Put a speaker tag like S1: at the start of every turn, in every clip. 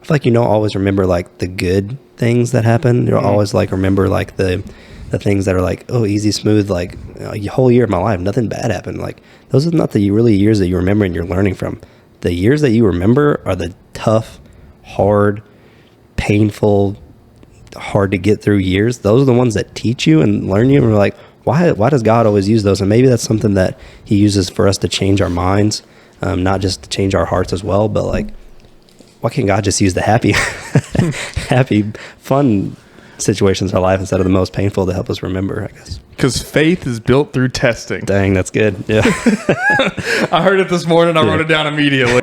S1: feel like you don't always remember like the good things that happen. You'll always like remember like the things that are like, oh, easy, smooth, like a whole year of my life, nothing bad happened. Like those are not the really years that you remember and you're learning from. The years that you remember are the tough, hard, painful, hard to get through years. Those are the ones that teach you and learn you. And we're like, why does God always use those? And maybe that's something that he uses for us to change our minds, not just to change our hearts as well, but like, why can't God just use the happy, fun situations in our life instead of the most painful to help us remember, I guess?
S2: Because faith is built through testing.
S1: Dang, that's good. Yeah.
S2: I heard it this morning. I wrote it down immediately.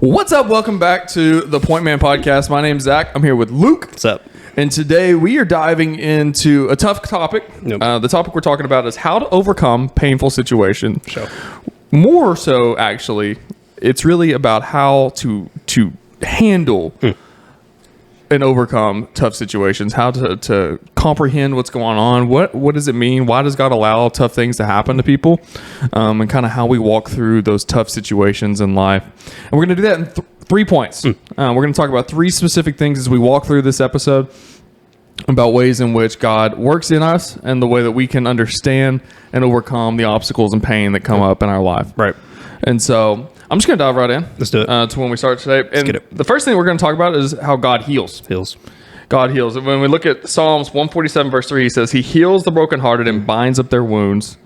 S2: What's up? Welcome back to the Pointman podcast. My name's Zach. I'm here with Luke.
S1: What's up?
S2: And today we are diving into a tough topic. Yep. The topic we're talking about is how to overcome painful situations.
S1: Sure.
S2: More so, actually, it's really about how to handle and overcome tough situations, how to comprehend what's going on. What does it mean? Why does God allow tough things to happen to people? And kind of how we walk through those tough situations in life. And we're going to do that in 3 points. We're going to talk about 3 specific things as we walk through this episode about ways in which God works in us and the way that we can understand and overcome the obstacles and pain that come up in our life.
S1: Right.
S2: And so I'm just going to dive right in.
S1: Let's do it.
S2: To when we start today. And the first thing we're going to talk about is how God heals. God heals. And when we look at Psalms 147 verse 3, he says, he heals the brokenhearted and binds up their wounds.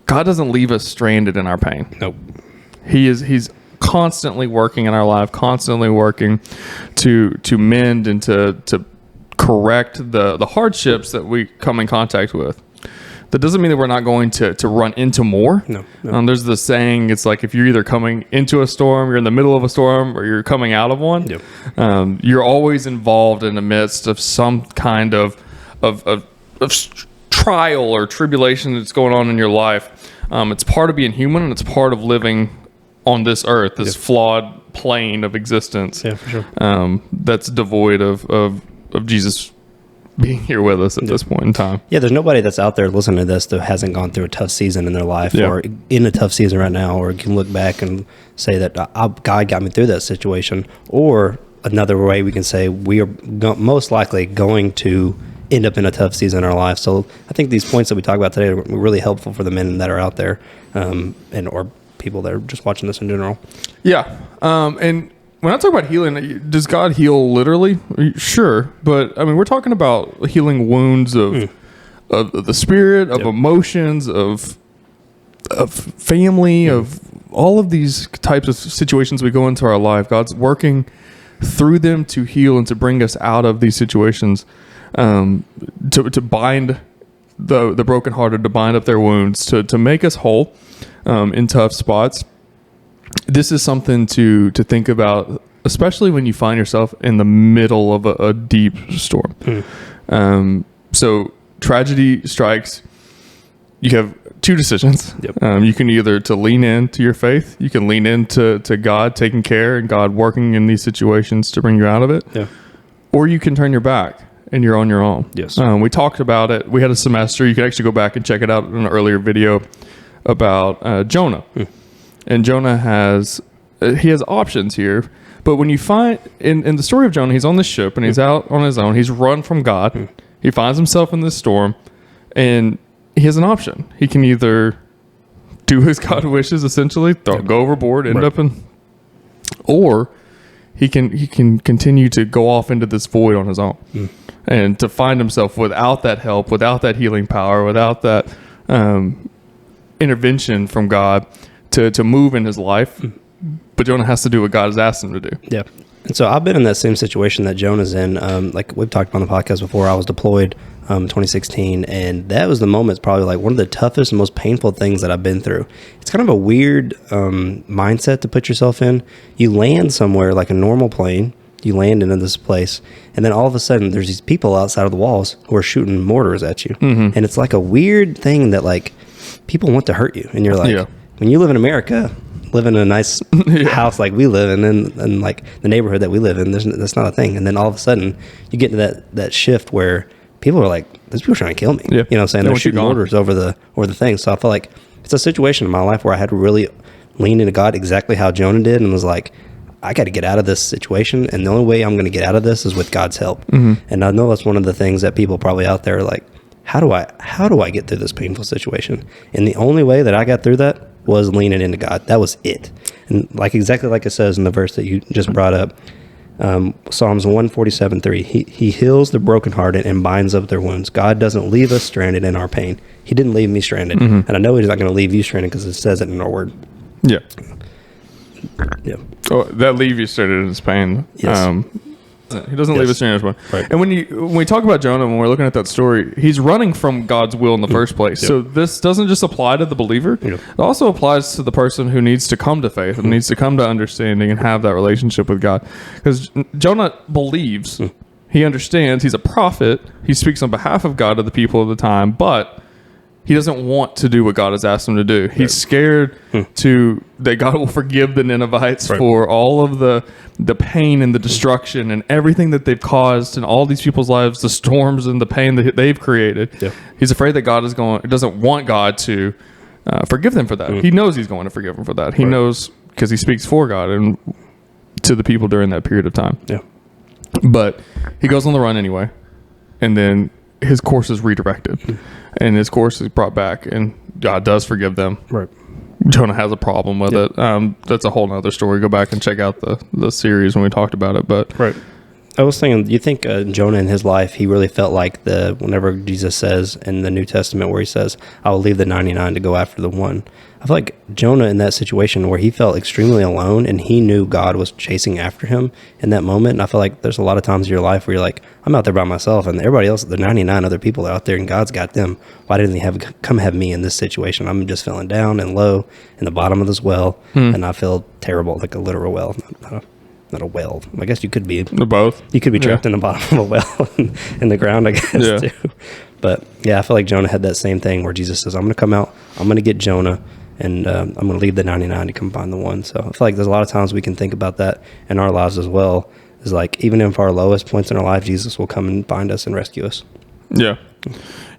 S2: God doesn't leave us stranded in our pain.
S1: Nope.
S2: He's constantly working in our life, constantly working to mend and to correct the hardships that we come in contact with. That doesn't mean that we're not going to run into more.
S1: No.
S2: There's the saying, it's like if you're either coming into a storm, you're in the middle of a storm, or you're coming out of one.
S1: Yep.
S2: You're always involved in the midst of some kind of trial or tribulation that's going on in your life. It's part of being human, and it's part of living on this earth, this flawed plane of existence.
S1: Yeah, for sure.
S2: That's devoid of Jesus being here with us at this point in time.
S1: Yeah, there's nobody that's out there listening to this that hasn't gone through a tough season in their life or in a tough season right now, or can look back and say that God got me through that situation. Or another way we can say we are most likely going to end up in a tough season in our life. So I think these points that we talk about today are really helpful for the men that are out there and or people that are just watching this in general. Yeah.
S2: And when I talk about healing, does God heal literally? Sure. But I mean, we're talking about healing wounds of the spirit, of emotions, of family, of all of these types of situations we go into our life. God's working through them to heal and to bring us out of these situations, to bind the brokenhearted, to bind up their wounds, to make us whole in tough spots. This is something to think about, especially when you find yourself in the middle of a deep storm. So tragedy strikes. You have 2 decisions. You can either to lean into your faith. You can lean into God taking care and God working in these situations to bring you out of it. Or you can turn your back and you're on your own. We talked about it. We had a semester. You can actually go back and check it out in an earlier video about Jonah. And Jonah has options here. But when you find, in the story of Jonah, he's on this ship and he's out on his own. He's run from God. He finds himself in this storm and he has an option. He can either do as God wishes, essentially, go overboard, end up in, or he can continue to go off into this void on his own. And to find himself without that help, without that healing power, without that intervention from God, to move in his life, but Jonah has to do what God has asked him to do.
S1: Yeah. And so I've been in that same situation that Jonah's in. Like we've talked about on the podcast before, I was deployed 2016, and that was the moment. It's probably like one of the toughest and most painful things that I've been through. It's kind of a weird mindset to put yourself in. You land somewhere like a normal plane. You land into this place, and then all of a sudden there's these people outside of the walls who are shooting mortars at you. And it's like a weird thing that like people want to hurt you. And you're like, when you live in America, live in a nice house like we live in, and like the neighborhood that we live in, that's not a thing. And then all of a sudden you get into that shift where people are like, these people are trying to kill me.
S2: Yeah.
S1: You know what I'm saying?
S2: They
S1: They're
S2: want you
S1: shooting
S2: gone.
S1: orders over the thing. So I feel like it's a situation in my life where I had to really lean into God exactly how Jonah did, and was like, I got to get out of this situation, and the only way I'm going to get out of this is with God's help. And I know that's one of the things that people probably out there are like, how do I get through this painful situation? And the only way that I got through that was leaning into God. That was it. And like exactly like it says in the verse that you just brought up, Psalms 147:3, he heals the brokenhearted and binds up their wounds. God doesn't leave us stranded in our pain. He didn't leave me stranded. And I know he's not going to leave you stranded because it says it in our word.
S2: Yeah.
S1: Yeah.
S2: Oh, that leave you stranded in his pain.
S1: Yes.
S2: He doesn't leave us stranded in his pain.
S1: Right.
S2: And when we talk about Jonah, when we're looking at that story, he's running from God's will in the first place. So this doesn't just apply to the believer. It also applies to the person who needs to come to faith and needs to come to understanding and have that relationship with God. Because Jonah believes, he understands, he's a prophet, he speaks on behalf of God to the people of the time, but he doesn't want to do what God has asked him to do. He's scared that God will forgive the Ninevites for all of the pain and the destruction and everything that they've caused in all these people's lives, the storms and the pain that they've created. He's afraid that God doesn't want God to forgive them for that. He knows he's going to forgive them for that. He knows because he speaks for God and to the people during that period of time. But he goes on the run anyway, and then his course is redirected, and his course is brought back, and God does forgive them. Jonah has a problem with it. That's a whole nother story. Go back and check out the series when we talked about it. But
S1: I was thinking, you think Jonah in his life, he really felt like whenever Jesus says in the New Testament where he says, I will leave the 99 to go after the one. I feel like Jonah in that situation where he felt extremely alone and he knew God was chasing after him in that moment. And I feel like there's a lot of times in your life where you're like, I'm out there by myself and everybody else, the 99 other people are out there and God's got them. Why didn't he come have me in this situation? I'm just feeling down and low in the bottom of this well. And I feel terrible, like a literal well, not a well. I guess you could be
S2: both.
S1: You could be trapped in the bottom of a well in the ground, I guess, too. But yeah, I feel like Jonah had that same thing where Jesus says, I'm going to come out, I'm going to get Jonah, and I'm going to leave the 99 to come find the one. So I feel like there's a lot of times we can think about that in our lives as well. Is like, even if our lowest points in our life, Jesus will come and find us and rescue us.
S2: Yeah.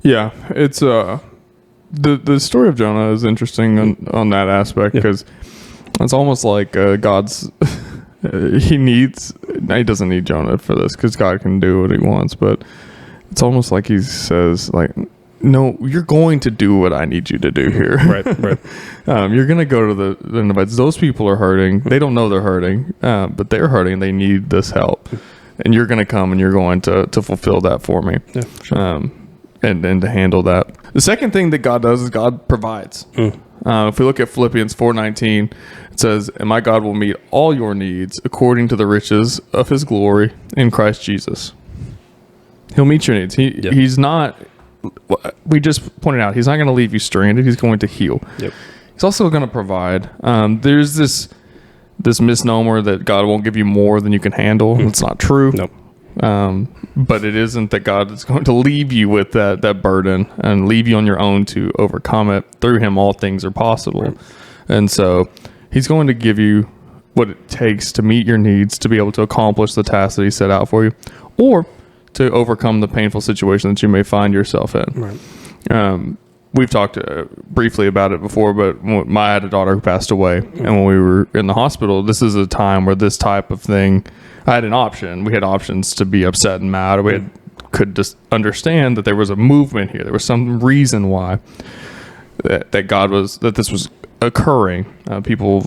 S2: It's the story of Jonah is interesting on that aspect because it's almost like God's he doesn't need Jonah for this because God can do what he wants, but it's almost like he says, like, no, you're going to do what I need you to do here.
S1: Right.
S2: You're going to go to the Ninevites. Those people are hurting. They don't know they're hurting, but they're hurting and they need this help. And you're going to come and you're going to fulfill that for me.
S1: Yeah, sure.
S2: And to handle that. The second thing that God does is God provides. If we look at Philippians 4:19, it says, and my God will meet all your needs according to the riches of his glory in Christ Jesus. He'll meet your needs. He's not, we just pointed out, he's not going to leave you stranded. He's going to heal. He's also going to provide. There's this misnomer that God won't give you more than you can handle. It's not true.
S1: Nope.
S2: But it isn't that God is going to leave you with that burden and leave you on your own to overcome it. Through him, all things are possible. Right. And so he's going to give you what it takes to meet your needs, to be able to accomplish the task that he set out for you, or to overcome the painful situation that you may find yourself in. Right. We've talked briefly about it before, but I had a daughter who passed away, and when we were in the hospital, this is a time where this type of thing, I had an option. We had options to be upset and mad, or we could just understand that there was a movement here. There was some reason why that this was occurring. People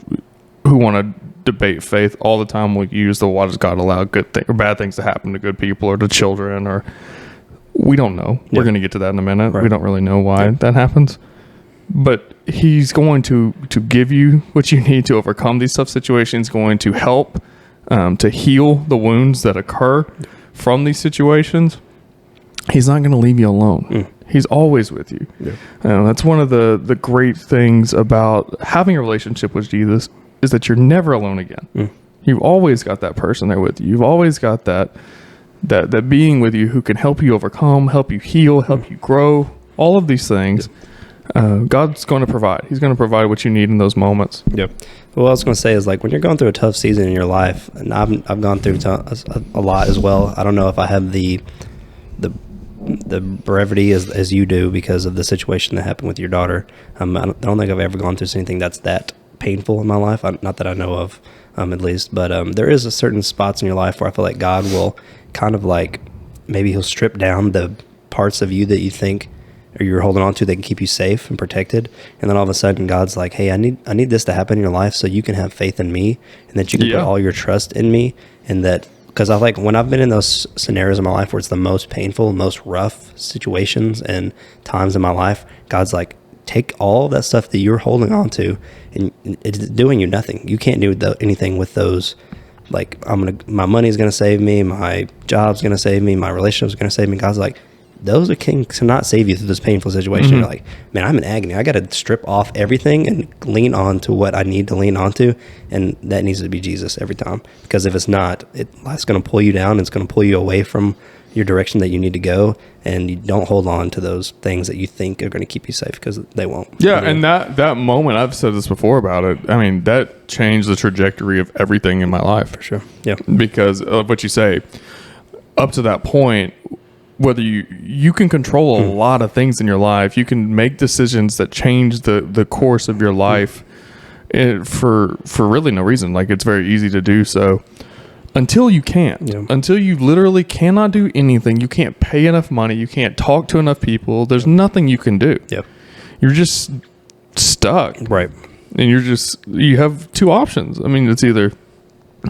S2: who want to debate faith all the time will use why does God allow or bad things to happen to good people or to children, or we don't know. We're going to get to that in a minute. Right. We don't really know why that happens. But he's going to give you what you need to overcome these tough situations, going to help to heal the wounds that occur from these situations. He's not going to leave you alone. He's always with you. That's one of the great things about having a relationship with Jesus is that you're never alone again. You've always got that person there with you. You've always got that being with you who can help you overcome, help you heal, help you grow, all of these things. God's going to provide. He's going to provide what you need in those moments.
S1: Yep. What I was going to say is, like, when you're going through a tough season in your life, and I've gone through a lot as well. I don't know if I have the the brevity as you do because of the situation that happened with your daughter. I don't think I've ever gone through anything that painful in my life. Not that I know of, at least. But there is a certain spots in your life where I feel like God will kind of like, maybe he'll strip down the parts of you that you think or you're holding on to that can keep you safe and protected. And then all of a sudden God's like, hey, I need this to happen in your life so you can have faith in me and that you can put all your trust in me. And that, because I like when I've been in those scenarios in my life where it's the most painful, most rough situations and times in my life, God's like, take all that stuff that you're holding on to and it's doing you nothing. You can't do anything with those. Like, my money's going to save me. My job's going to save me. My relationship's going to save me. God's like, those cannot save you through this painful situation. You're like, man, I'm in agony. I got to strip off everything and lean on to what I need to lean on to. And that needs to be Jesus every time. Because if it's not, it's going to pull you down. It's going to pull you away from your direction that you need to go. And you don't hold on to those things that you think are going to keep you safe, because they won't.
S2: Yeah. And that moment, I've said this before about it. I mean, that changed the trajectory of everything in my life.
S1: For sure. Yeah.
S2: Because of what you say, up to that point, whether you can control a lot of things in your life, you can make decisions that change the course of your life for really no reason. Like, it's very easy to do so until you can't. Until you literally cannot do anything. You can't pay enough money. You can't talk to enough people. There's nothing you can do. You're just stuck.
S1: Right.
S2: And you have two options. I mean, it's either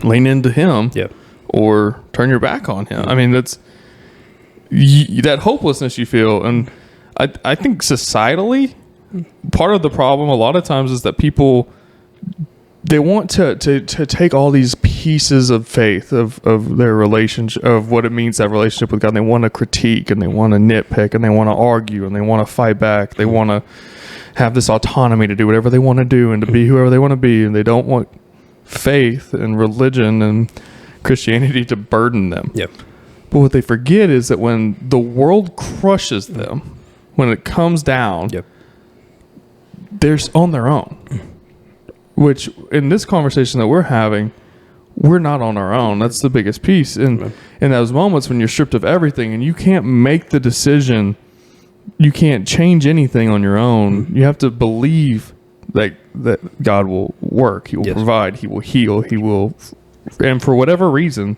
S2: lean into him or turn your back on him. I mean, that's that hopelessness you feel. And I think societally, part of the problem a lot of times is that people, they want to take all these pieces of faith of their relationship, of what it means to have a relationship with God, and they want to critique and they want to nitpick and they want to argue and they want to fight back. They want to have this autonomy to do whatever they want to do and to be whoever they want to be, and they don't want faith and religion and Christianity to burden them. But what they forget is that when the world crushes them, when it comes down, they're on their own. Which, in this conversation that we're having, we're not on our own. That's the biggest piece. And in those moments when you're stripped of everything and you can't make the decision, you can't change anything on your own. You have to believe that God will work. He will provide. He will heal. He will, and for whatever reason,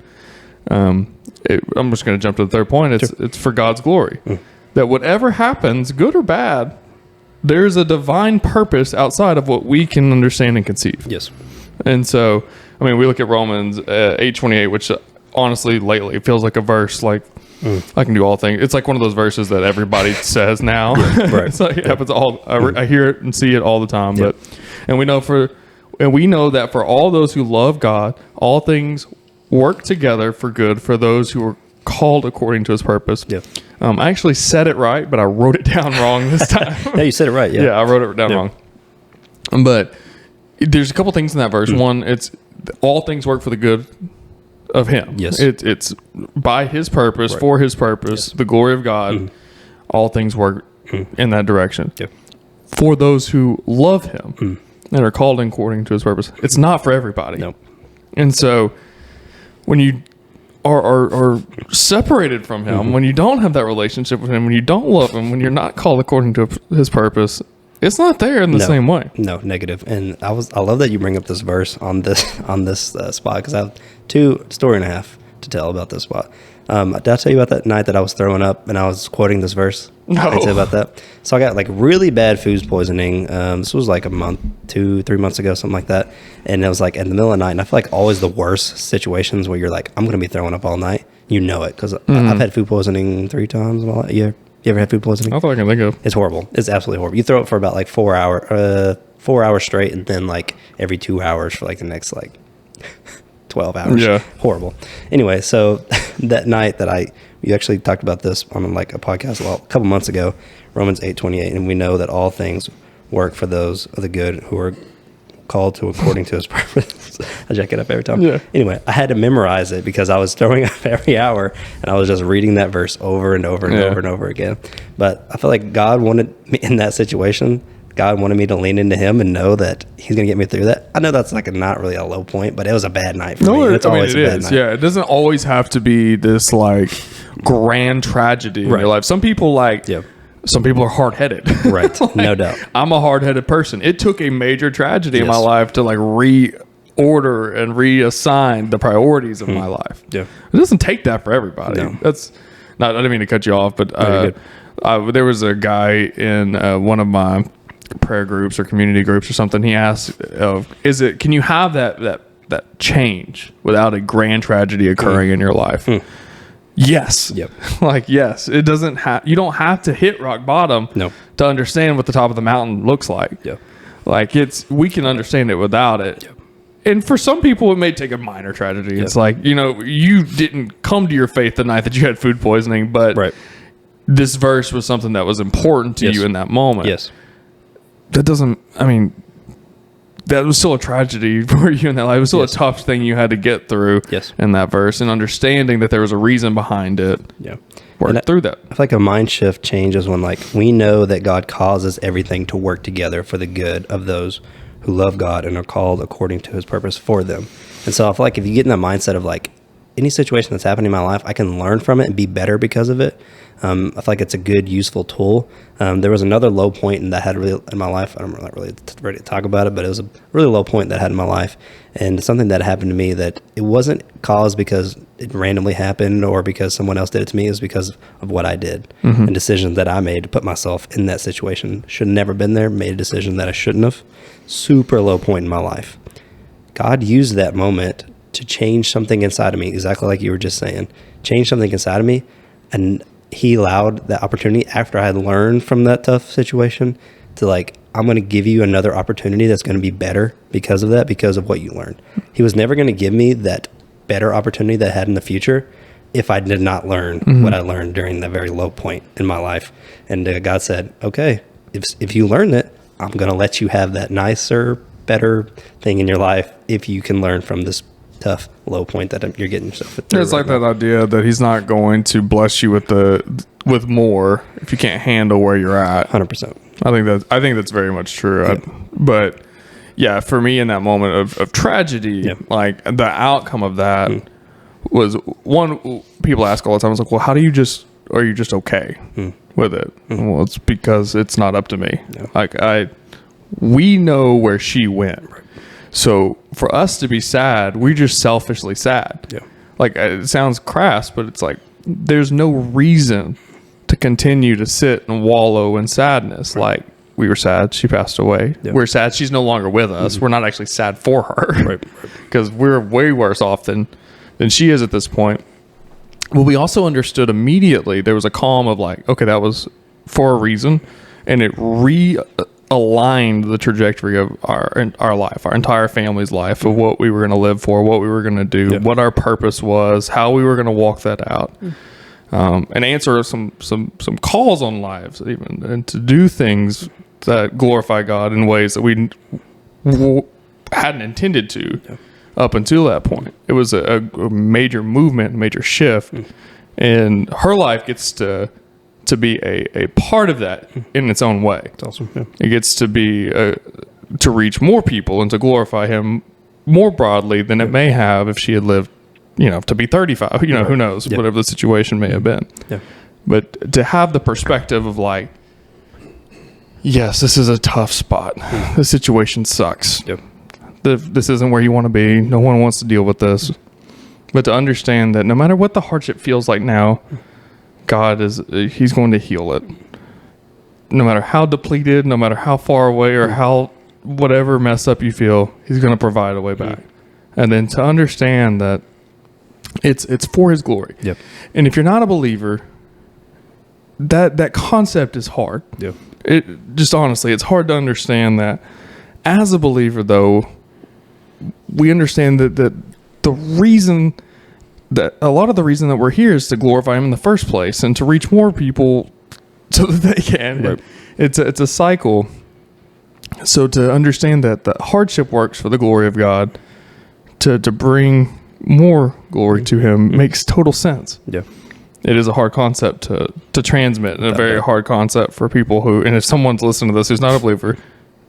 S2: I'm just going to jump to the third point. It's for God's glory. That whatever happens, good or bad, there's a divine purpose outside of what we can understand and conceive. And so, I mean, we look at Romans 8:28, which honestly, lately, it feels like a verse like, I can do all things. It's like one of those verses that everybody says now. It's like it happens all. I hear it and see it all the time. But and we know that for all those who love God, all things work together for good for those who are called according to his purpose. I actually said it right, but I wrote it down wrong this time.
S1: Yeah, you said it right.
S2: I wrote it down wrong. But there's a couple things in that verse. One, it's all things work for the good of him. It's by his purpose, for his purpose, the glory of God. All things work in that direction. For those who love him and are called according to his purpose. It's not for everybody. And so when you are separated from him, when you don't have that relationship with him, when you don't love him, when you're not called according to his purpose, it's not there in the same way.
S1: No, negative. And I love that you bring up this verse on this spot, because I have story and a half to tell about this spot. Did I tell you about that night that I was throwing up and I was quoting this verse?
S2: No.
S1: I tell you about that. So I got like really bad food poisoning. This was like a month, 2-3 months ago, something like that. And it was like in the middle of the night. And I feel like always the worst situations where you're like, I'm going to be throwing up all night. You know it, because I've had food poisoning 3 times in my life. You ever had food poisoning?
S2: I thought I can think of.
S1: It's horrible. It's absolutely horrible. You throw up for about like 4 hours straight, and then like every 2 hours for like the next like 12 hours. Horrible. Anyway, so that night that you actually talked about this on like a podcast a couple months ago, Romans 8:28, and we know that all things work for those of the good who are called to according to his purpose. I jack it up every time. Anyway, I had to memorize it because I was throwing up every hour, and I was just reading that verse over and over and over and over again. But I feel like God wanted me in that situation God wanted me to lean into him and know that he's going to get me through that. I know that's like not really a low point, but it was a bad night for me. It's always a bad night.
S2: Yeah, it doesn't always have to be this like grand tragedy in your life. Some people some people are hard-headed.
S1: Right,
S2: like,
S1: no doubt.
S2: I'm a hard-headed person. It took a major tragedy in my life to like reorder and reassign the priorities of my life.
S1: Yeah.
S2: It doesn't take that for everybody.
S1: No.
S2: That's not, I didn't mean to cut you off, but there was a guy in one of my prayer groups or community groups or something. He asked, can you have that change without a grand tragedy occurring in your life? Yes.
S1: Yep.
S2: Like, yes, it doesn't have, you don't have to hit rock bottom to understand what the top of the mountain looks like.
S1: Yep.
S2: Like we can understand it without it.
S1: Yep.
S2: And for some people, it may take a minor tragedy. It's like, you didn't come to your faith the night that you had food poisoning, but this verse was something that was important to you in that moment.
S1: Yes.
S2: That was still a tragedy for you in that life. It was still a tough thing you had to get through in that verse, and understanding that there was a reason behind it.
S1: Yeah.
S2: Work through that.
S1: I feel like a mind shift changes when like we know that God causes everything to work together for the good of those who love God and are called according to his purpose for them. And so I feel like if you get in that mindset of like any situation that's happening in my life, I can learn from it and be better because of it. I feel like it's a good, useful tool. There was another low point that I had really in my life. I'm not really ready to talk about it, but it was a really low point that I had in my life, and something that happened to me that it wasn't caused because it randomly happened or because someone else did it to me. It was because of what I did and decisions that I made to put myself in that situation. Should have never been there. Made a decision that I shouldn't have. Super low point in my life. God used that moment to change something inside of me, exactly like you were just saying. Change something inside of me, and he allowed that opportunity after I had learned from that tough situation to like, I'm going to give you another opportunity that's going to be better because of that, because of what you learned. He was never going to give me that better opportunity that I had in the future if I did not learn what I learned during that very low point in my life. And God said, okay, if you learn it, I'm going to let you have that nicer, better thing in your life if you can learn from this tough low point that you're getting yourself through.
S2: It's like that idea that he's not going to bless you with more if you can't handle where you're at.
S1: 100%.
S2: I think that's very much true. Yeah. But yeah, for me in that moment of tragedy, like the outcome of that was one. People ask all the time, I was like, well, are you just okay with it? Well, it's because it's not up to me. Yeah. Like we know where she went. Right. So for us to be sad, we're just selfishly sad. Yeah. Like it sounds crass, but it's like there's no reason to continue to sit and wallow in sadness. Right. Like we were sad, she passed away. Yeah. We're sad, she's no longer with us. We're not actually sad for her. Right. Because we're way worse off than she is at this point. Well, we also understood immediately there was a calm of like, okay, that was for a reason, and it aligned the trajectory of our life, our entire family's life, of what we were going to live for, what we were going to do, what our purpose was, how we were going to walk that out, and answer some calls on lives even, and to do things that glorify God in ways that we hadn't intended to up until that point. It was a major movement, major shift, and her life gets to be a part of that in its own way. It's awesome. Yeah. It gets to be to reach more people and to glorify him more broadly than it may have if she had lived, to be 35. Who knows? Whatever the situation may have been. Yeah. But to have the perspective of like, yes, this is a tough spot. The situation sucks. Yep. This isn't where you want to be. No one wants to deal with this. But to understand that no matter what the hardship feels like now, God he's going to heal it. No matter how depleted, no matter how far away or how whatever mess up you feel, he's going to provide a way back. And then to understand that it's for his glory. Yep. And if you're not a believer, that concept is hard. Yep. Honestly, it's hard to understand that. As a believer, though, we understand that the reason that a lot of the reason that we're here is to glorify him in the first place and to reach more people so that they can. Right. It's a cycle. So to understand that the hardship works for the glory of God, to bring more glory to him makes total sense. Yeah. it is a hard concept to transmit, and a very hard concept for people who, and if someone's listening to this who's not a believer,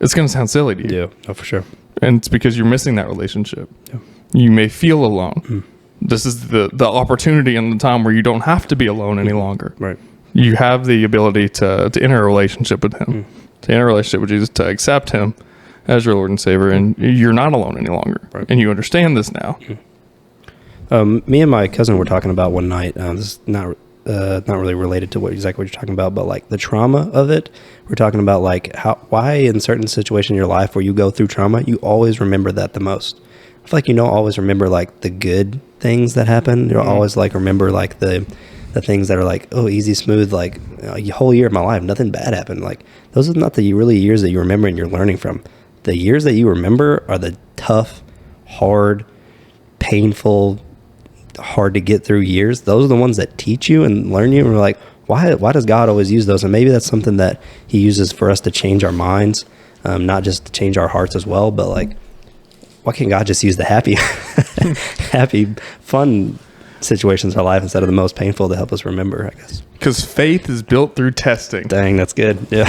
S2: it's going to sound silly to you.
S1: Yeah, oh, for sure.
S2: And it's because you're missing that relationship.
S1: Yeah.
S2: You may feel alone. This is the opportunity and the time where you don't have to be alone any longer.
S1: Right.
S2: You have the ability to enter a relationship with him, to enter a relationship with Jesus, to accept him as your Lord and Savior, and you're not alone any longer.
S1: Right.
S2: And you understand this now.
S1: Me and my cousin were talking about one night. This is not really related to exactly what you're talking about, but like the trauma of it. We're talking about like why in certain situations in your life where you go through trauma, you always remember that the most. I feel like you don't always remember like the good things that happen. You'll always like remember like the things that are like, oh, easy, smooth, like a whole year of my life, nothing bad happened. Like those are not the really years that you remember and you're learning from. The years that you remember are the tough, hard, painful, hard to get through years. Those are the ones that teach you and learn you. And we're like, why does God always use those? And maybe that's something that he uses for us to change our minds, not just to change our hearts as well, but like, why can't God just use the happy, fun situations in our life instead of the most painful to help us remember, I guess?
S2: Because faith is built through testing.
S1: Dang, that's good. Yeah.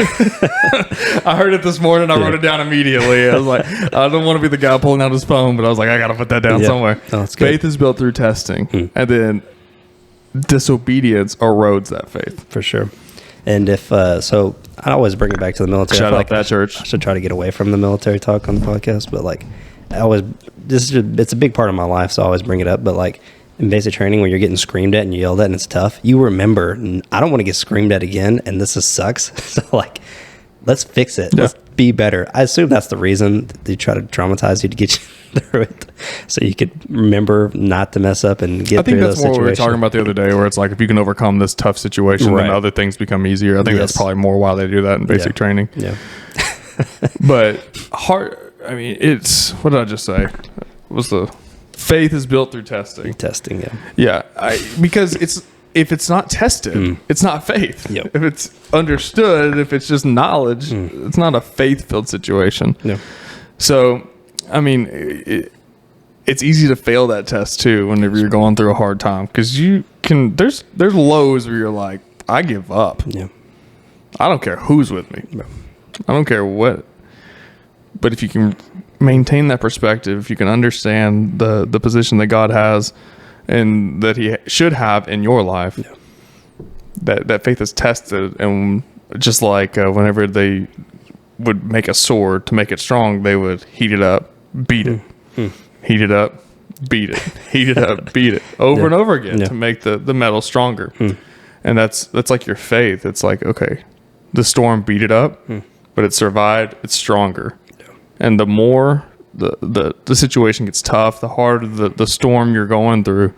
S2: I heard it this morning. I wrote it down immediately. I was like, I don't want to be the guy pulling out his phone, but I was like, I got to put that down somewhere.
S1: Oh, that's good.
S2: Faith is built through testing. And then disobedience erodes that faith.
S1: For sure. And if, so I always bring it back to the military.
S2: Shout out
S1: like
S2: that church.
S1: I should try to get away from the military talk on the podcast, but like it's a big part of my life. So I always bring it up, but like, in basic training, when you're getting screamed at and you yelled at and it's tough, you remember, I don't want to get screamed at again and this just sucks. So like, let's fix it. Yeah. Let's be better. I assume that's the reason they try to traumatize you to get you through it, so you could remember not to mess up and get through those situations. I think that's more what we were
S2: talking about the other day, where it's like if you can overcome this tough situation, then other things become easier. I think that's probably more why they do that in basic training. Yeah. But I mean, it's, what did I just say? What's the... Faith is built through testing.
S1: Testing, yeah.
S2: Yeah, because if it's not tested, it's not faith.
S1: Yep.
S2: If it's understood, if it's just knowledge, it's not a faith-filled situation.
S1: Yeah.
S2: So, I mean, it's easy to fail that test too whenever you're going through a hard time, because you can. There's lows where you're like, I give up.
S1: Yeah.
S2: I don't care who's with me.
S1: No.
S2: I don't care what. But if you can maintain that perspective, if you can understand the position that God has and that he should have in your life, that faith is tested. And just like whenever they would make a sword to make it strong, they would heat it up, beat it, heat it up, beat it, heat it up, beat it over and over again to make the metal stronger. And that's like your faith. It's like, okay, the storm beat it up, but it survived. It's stronger. And the more the situation gets tough, the harder the storm you're going through,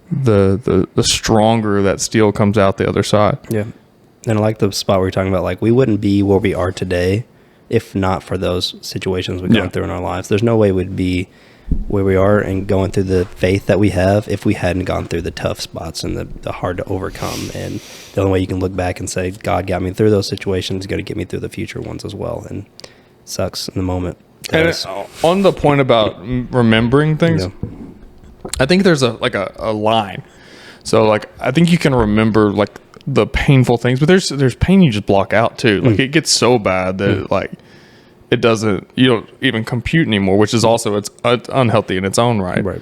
S2: the stronger that steel comes out the other side.
S1: Yeah. And I like the spot where you're talking about, like, we wouldn't be where we are today if not for those situations we're going through in our lives. There's no way we'd be where we are and going through the faith that we have if we hadn't gone through the tough spots and the hard to overcome. And the only way you can look back and say, God got me through those situations, going to get me through the future ones as well. And sucks in the moment.
S2: And on the point about remembering things, I think there's a line. So like, I think you can remember like the painful things, but there's pain you just block out too. Like it gets so bad that like you don't even compute anymore, which is also it's unhealthy in its own right. Right.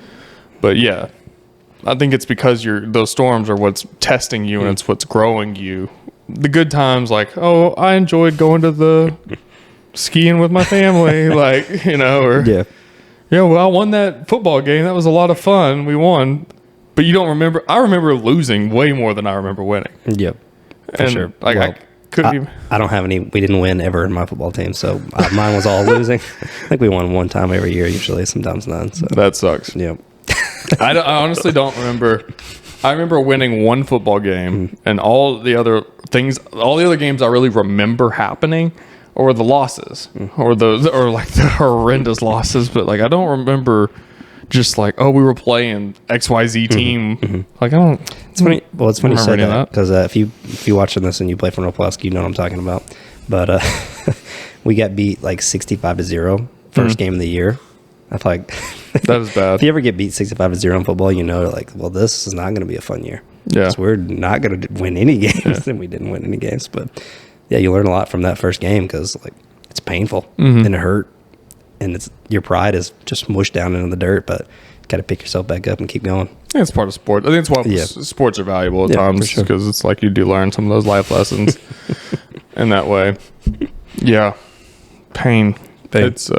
S2: But yeah, I think it's because those storms are what's testing you and it's what's growing you. The good times, like, oh, I enjoyed going to the skiing with my family, like, or well, I won that football game. That was a lot of fun. We won. But you don't remember. I remember losing way more than I remember winning. Yep. For sure. Like, well, I couldn't even. I
S1: don't have any. We didn't win ever in my football team. So mine was all losing. I think we won one time every year, usually, sometimes none. So
S2: that sucks.
S1: Yep.
S2: I honestly don't remember. I remember winning one football game and all the other games I really remember happening or the losses or like the horrendous losses. But like, I don't remember just like, oh, we were playing XYZ team. Like, I don't.
S1: It's funny. Well, it's funny you say that because if you watching this and you play for Northwest, you know what I'm talking about. But we got beat like 65-0 first game of the year. I feel like
S2: that was bad.
S1: If you ever get beat 65-0 in football, like, well, this is not going to be a fun year.
S2: Yeah.
S1: 'Cause we're not going to win any games, and we didn't win any games. But yeah, you learn a lot from that first game because like it's painful and it hurt, and it's your pride is just mushed down into the dirt. But you got to pick yourself back up and keep going.
S2: Yeah, it's part of sport. I think it's why sports are valuable at times because it's like you do learn some of those life lessons in that way. Yeah, pain. It's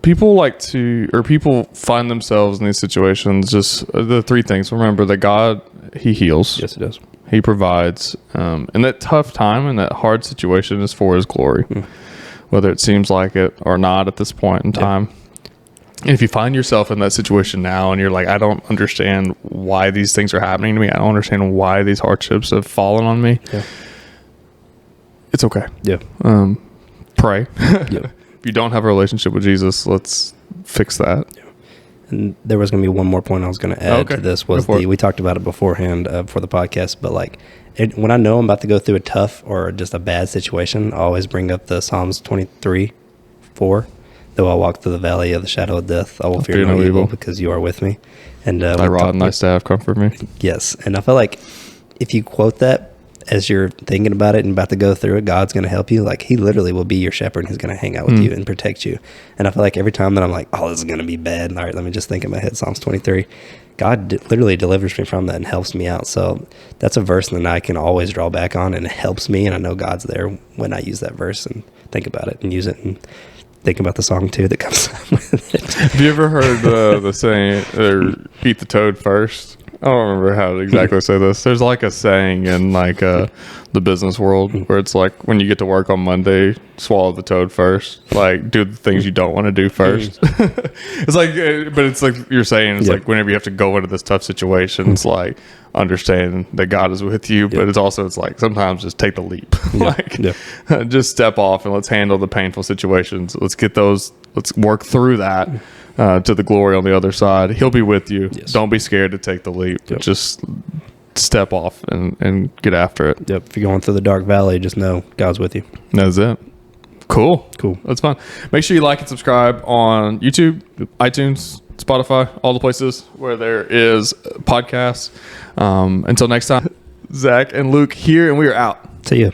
S2: people like to, or people find themselves in these situations. Just the three things. Remember that God, He heals.
S1: Yes, it does.
S2: He provides, and that tough time and that hard situation is for His glory, whether it seems like it or not at this point in time. And if you find yourself in that situation now and you're like, I don't understand why these things are happening to me. I don't understand why these hardships have fallen on me. Yeah. It's okay.
S1: Yeah.
S2: Pray. Yeah. If you don't have a relationship with Jesus, let's fix that. Yeah.
S1: And there was going to be one more point I was going to add to this was we talked about it beforehand for the podcast, but like when I know I'm about to go through a tough or just a bad situation, I always bring up the Psalms 23:4. Though I walk through the valley of the shadow of death, I will fear no evil because you are with me. And
S2: thy rod and thy staff comfort me.
S1: Yes. And I feel like if you quote that as you're thinking about it and about to go through it, God's going to help you. Like He literally will be your shepherd. He's going to hang out with you and protect you. And I feel like every time that I'm like, oh, this is going to be bad. All right, let me just think in my head, Psalms 23. God literally delivers me from that and helps me out. So that's a verse that I can always draw back on, and it helps me. And I know God's there when I use that verse and think about it and use it and think about the song too that comes up with it.
S2: Have you ever heard the saying, or eat the toad first? I don't remember how to exactly say this. There's like a saying in like the business world where it's like when you get to work on Monday, swallow the toad first. Like do the things you don't want to do first. It's like, but it's like you're saying, it's like whenever you have to go into this tough situation, it's like understand that God is with you, but it's like sometimes just take the leap. Just step off and let's handle the painful situations. Let's work through that. To the glory on the other side. He'll be with you. Yes. Don't be scared to take the leap. Yep. Just step off and get after it.
S1: Yep. If you're going through the dark valley, just know God's with you.
S2: That's it. Cool. That's fun. Make sure you like and subscribe on YouTube, iTunes, Spotify, all the places where there is podcasts. Until next time, Zach and Luke here, and we are out.
S1: See ya.